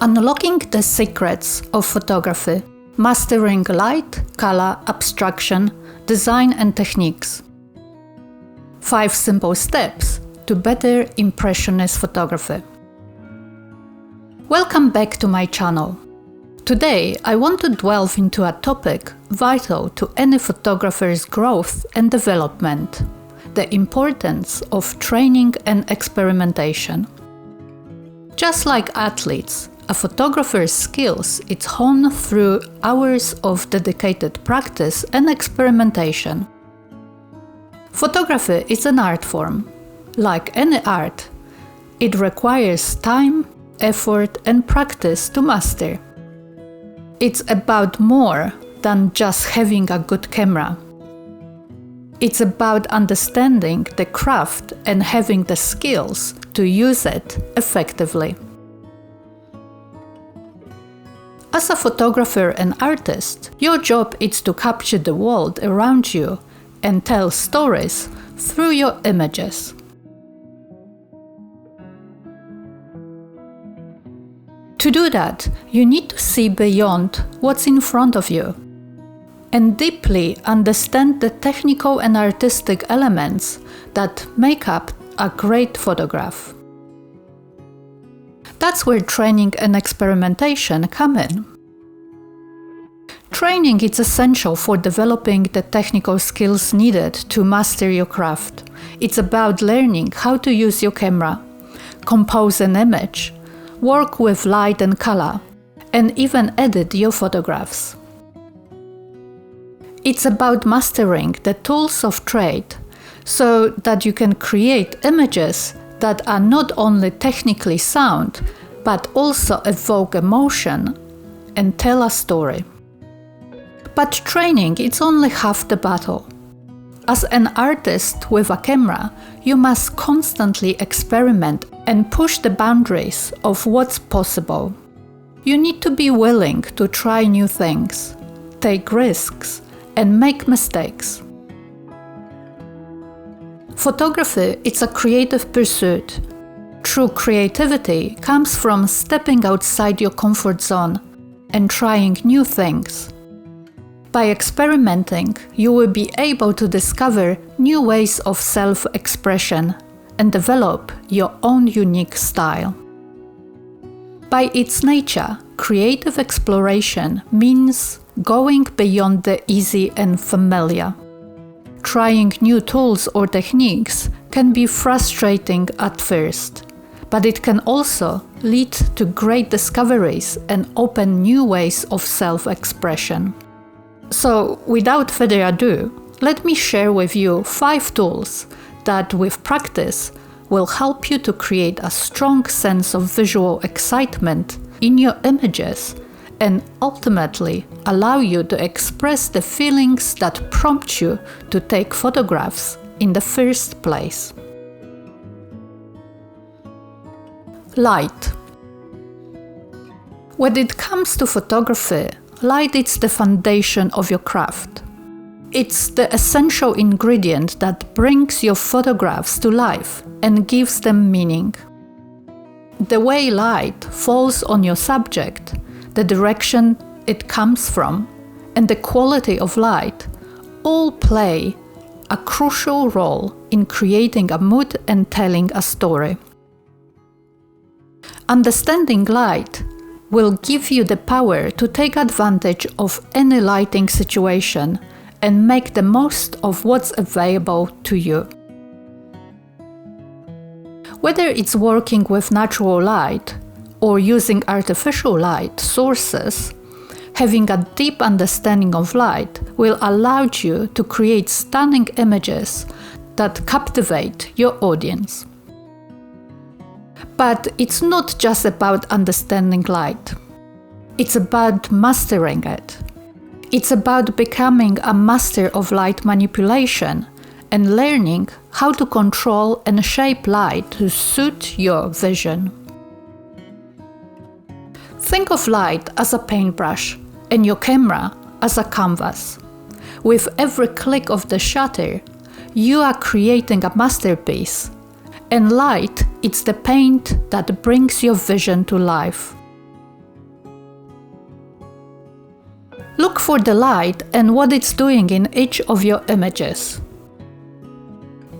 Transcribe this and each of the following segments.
Unlocking the secrets of photography, mastering light, color, abstraction, design and techniques. 5 simple steps to better Impressionist photography. Welcome back to my channel. Today I want to delve into a topic vital to any photographer's growth and development: the importance of training and experimentation. Just like athletes, a photographer's skills is honed through hours of dedicated practice and experimentation. Photography is an art form. Like any art, it requires time, effort, and practice to master. It's about more than just having a good camera. It's about understanding the craft and having the skills to use it effectively. As a photographer and artist, your job is to capture the world around you and tell stories through your images. To do that, you need to see beyond what's in front of you and deeply understand the technical and artistic elements that make up a great photograph. That's where training and experimentation come in. Training is essential for developing the technical skills needed to master your craft. It's about learning how to use your camera, compose an image, work with light and color, and even edit your photographs. It's about mastering the tools of trade so that you can create images that are not only technically sound, but also evoke emotion and tell a story. But training is only half the battle. As an artist with a camera, you must constantly experiment and push the boundaries of what's possible. You need to be willing to try new things, take risks, and make mistakes. Photography is a creative pursuit. True creativity comes from stepping outside your comfort zone and trying new things. By experimenting, you will be able to discover new ways of self-expression and develop your own unique style. By its nature, creative exploration means going beyond the easy and familiar. Trying new tools or techniques can be frustrating at first, but it can also lead to great discoveries and open new ways of self-expression. So, without further ado, let me share with you 5 tools that, with practice, will help you to create a strong sense of visual excitement in your images and ultimately allow you to express the feelings that prompt you to take photographs in the first place. Light. When it comes to photography, light is the foundation of your craft. It's the essential ingredient that brings your photographs to life and gives them meaning. The way light falls on your subject, the direction it comes from, and the quality of light all play a crucial role in creating a mood and telling a story. Understanding light will give you the power to take advantage of any lighting situation and make the most of what's available to you. Whether it's working with natural light or using artificial light sources, having a deep understanding of light will allow you to create stunning images that captivate your audience. But it's not just about understanding light. It's about mastering it. It's about becoming a master of light manipulation and learning how to control and shape light to suit your vision. Think of light as a paintbrush and your camera as a canvas. With every click of the shutter, you are creating a masterpiece. And light, it's the paint that brings your vision to life. Look for the light and what it's doing in each of your images.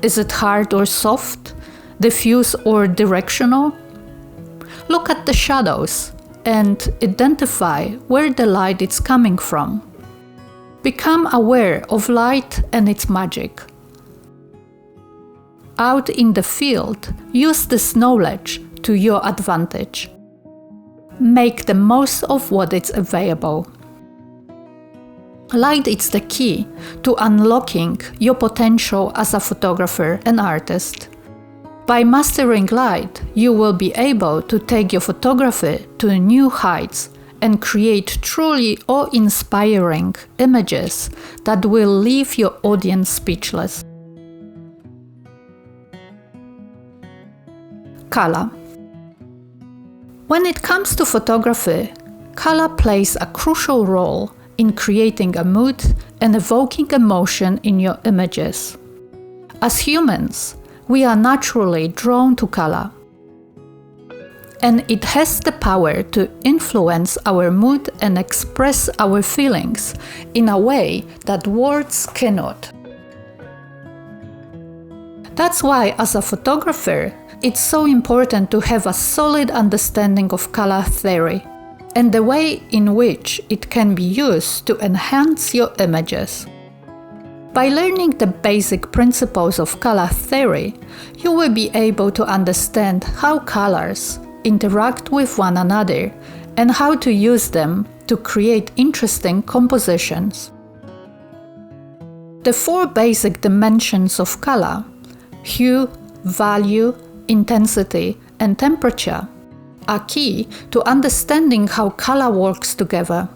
Is it hard or soft, diffuse or directional? Look at the shadows and identify where the light is coming from. Become aware of light and its magic. Out in the field, use this knowledge to your advantage. Make the most of what is available. Light is the key to unlocking your potential as a photographer and artist. By mastering light, you will be able to take your photography to new heights and create truly awe-inspiring images that will leave your audience speechless. Color. When it comes to photography, color plays a crucial role in creating a mood and evoking emotion in your images. As humans, we are naturally drawn to color, and it has the power to influence our mood and express our feelings in a way that words cannot. That's why, as a photographer, it's so important to have a solid understanding of color theory and the way in which it can be used to enhance your images. By learning the basic principles of color theory, you will be able to understand how colors interact with one another and how to use them to create interesting compositions. The four basic dimensions of color, hue, value, intensity, and temperature, are key to understanding how color works together.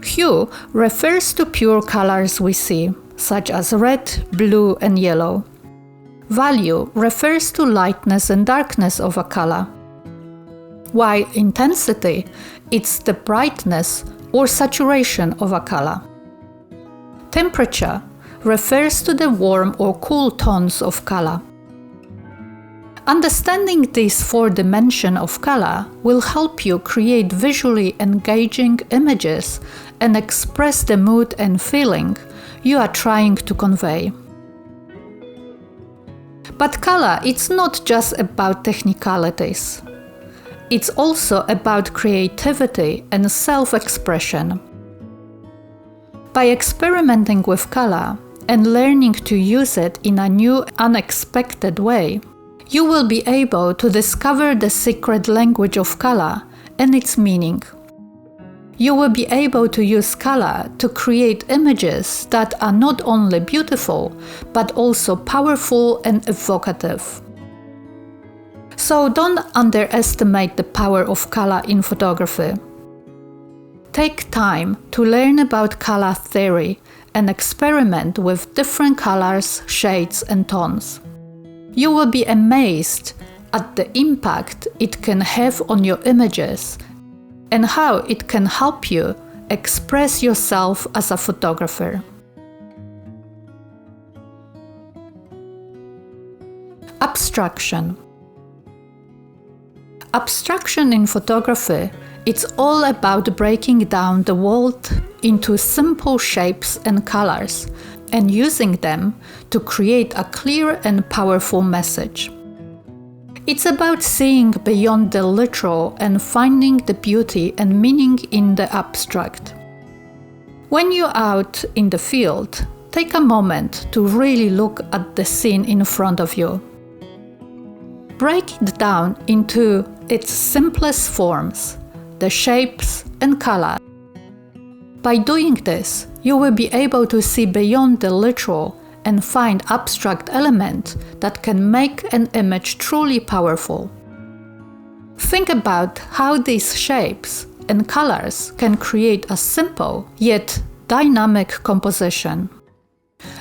Hue refers to pure colors we see, such as red, blue, and yellow. Value refers to lightness and darkness of a color, while intensity is the brightness or saturation of a color. Temperature refers to the warm or cool tones of color. Understanding these four dimensions of color will help you create visually engaging images and express the mood and feeling you are trying to convey. But color is not just about technicalities. It's also about creativity and self-expression. By experimenting with color and learning to use it in a new, unexpected way, you will be able to discover the secret language of color and its meaning. You will be able to use color to create images that are not only beautiful, but also powerful and evocative. So don't underestimate the power of color in photography. Take time to learn about color theory and experiment with different colors, shades, and tones. You will be amazed at the impact it can have on your images and how it can help you express yourself as a photographer. Abstraction. Abstraction in photography, it's all about breaking down the world into simple shapes and colors and using them to create a clear and powerful message. It's about seeing beyond the literal and finding the beauty and meaning in the abstract. When you're out in the field, take a moment to really look at the scene in front of you. Break it down into its simplest forms, the shapes and color. By doing this, you will be able to see beyond the literal and find abstract elements that can make an image truly powerful. Think about how these shapes and colors can create a simple yet dynamic composition.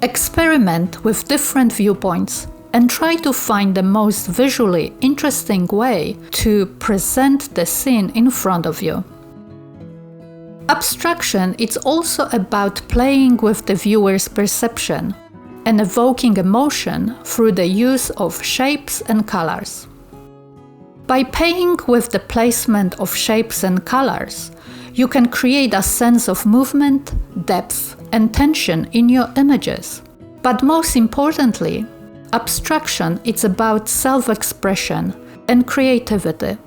Experiment with different viewpoints and try to find the most visually interesting way to present the scene in front of you. Abstraction is also about playing with the viewer's perception and evoking emotion through the use of shapes and colors. By playing with the placement of shapes and colors, You can create a sense of movement, depth, and tension in your images. But most importantly, abstraction is about self-expression and creativity.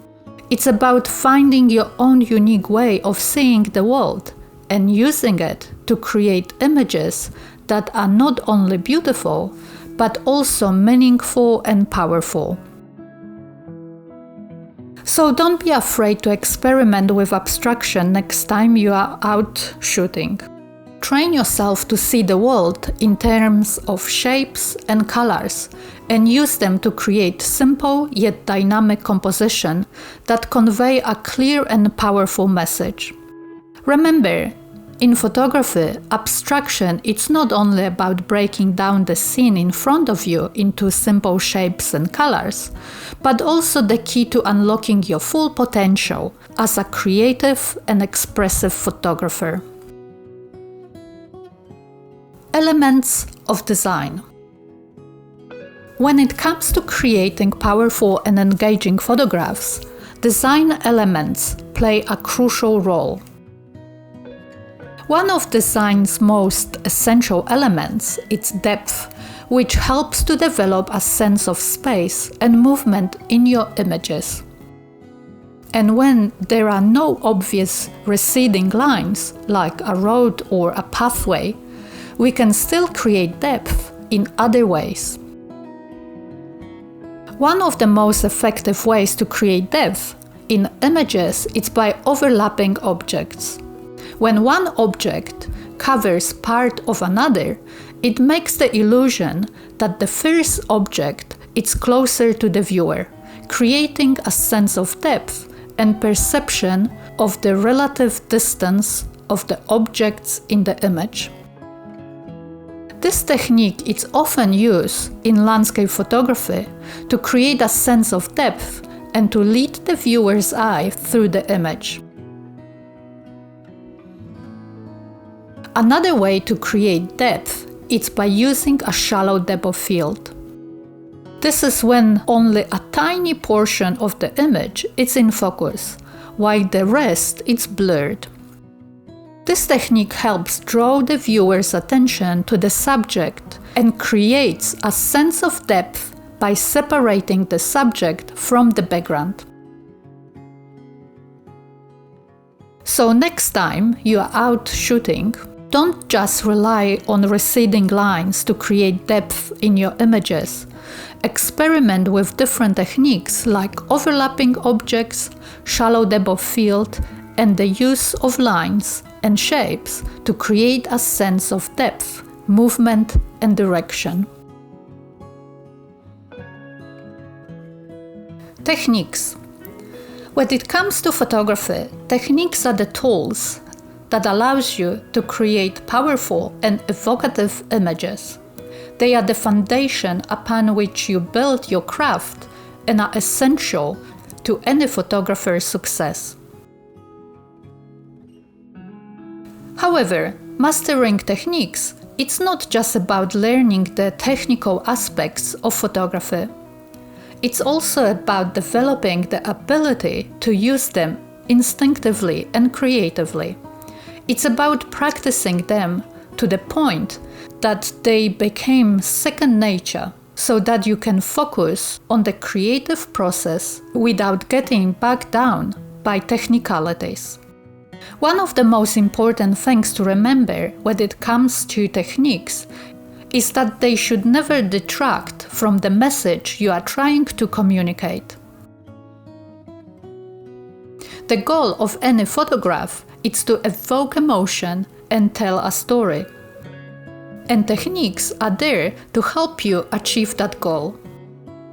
It's about finding your own unique way of seeing the world and using it to create images that are not only beautiful, but also meaningful and powerful. So don't be afraid to experiment with abstraction next time you are out shooting. Train yourself to see the world in terms of shapes and colors and use them to create simple yet dynamic composition that convey a clear and powerful message. Remember, in photography, abstraction is not only about breaking down the scene in front of you into simple shapes and colors, but also the key to unlocking your full potential as a creative and expressive photographer. Elements of design. When it comes to creating powerful and engaging photographs, design elements play a crucial role. One of design's most essential elements is depth, which helps to develop a sense of space and movement in your images. And when there are no obvious receding lines, like a road or a pathway, we can still create depth in other ways. One of the most effective ways to create depth in images is by overlapping objects. When one object covers part of another, it makes the illusion that the first object is closer to the viewer, creating a sense of depth and perception of the relative distance of the objects in the image. This technique is often used in landscape photography to create a sense of depth and to lead the viewer's eye through the image. Another way to create depth is by using a shallow depth of field. This is when only a tiny portion of the image is in focus, while the rest is blurred. This technique helps draw the viewer's attention to the subject and creates a sense of depth by separating the subject from the background. So next time you are out shooting, don't just rely on receding lines to create depth in your images. Experiment with different techniques like overlapping objects, shallow depth of field, and the use of lines and shapes to create a sense of depth, movement, and direction. Techniques. When it comes to photography, techniques are the tools that allows you to create powerful and evocative images. They are the foundation upon which you build your craft and are essential to any photographer's success. However, mastering techniques, it's not just about learning the technical aspects of photography. It's also about developing the ability to use them instinctively and creatively. It's about practicing them to the point that they became second nature, so that you can focus on the creative process without getting bogged down by technicalities. One of the most important things to remember when it comes to techniques is that they should never detract from the message you are trying to communicate. The goal of any photograph is to evoke emotion and tell a story. And techniques are there to help you achieve that goal.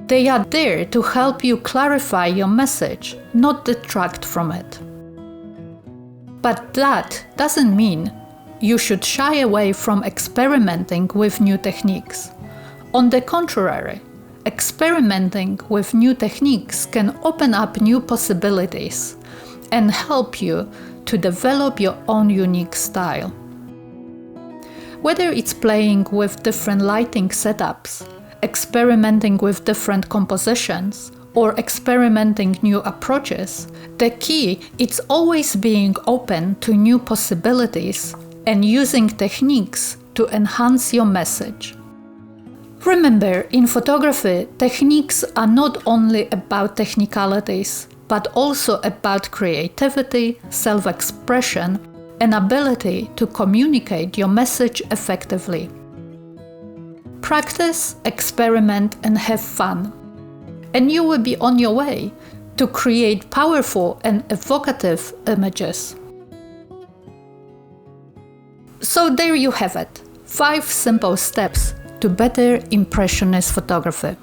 They are there to help you clarify your message, not detract from it. But that doesn't mean you should shy away from experimenting with new techniques. On the contrary, experimenting with new techniques can open up new possibilities and help you to develop your own unique style. Whether it's playing with different lighting setups, experimenting with different compositions, or experimenting new approaches, the key is always being open to new possibilities and using techniques to enhance your message. Remember, in photography, techniques are not only about technicalities, but also about creativity, self-expression, and ability to communicate your message effectively. Practice, experiment, and have fun, and you will be on your way to create powerful and evocative images. So there you have it, 5 simple steps to better Impressionist photography.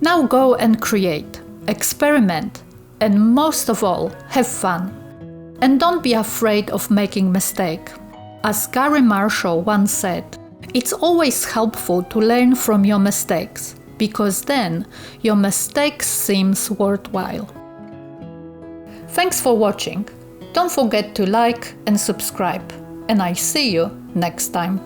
Now go and create, experiment, and most of all, have fun. And don't be afraid of making mistakes. As Gary Marshall once said, it's always helpful to learn from your mistakes, because then your mistakes seem worthwhile. Thanks for watching. Don't forget to like and subscribe, and I see you next time.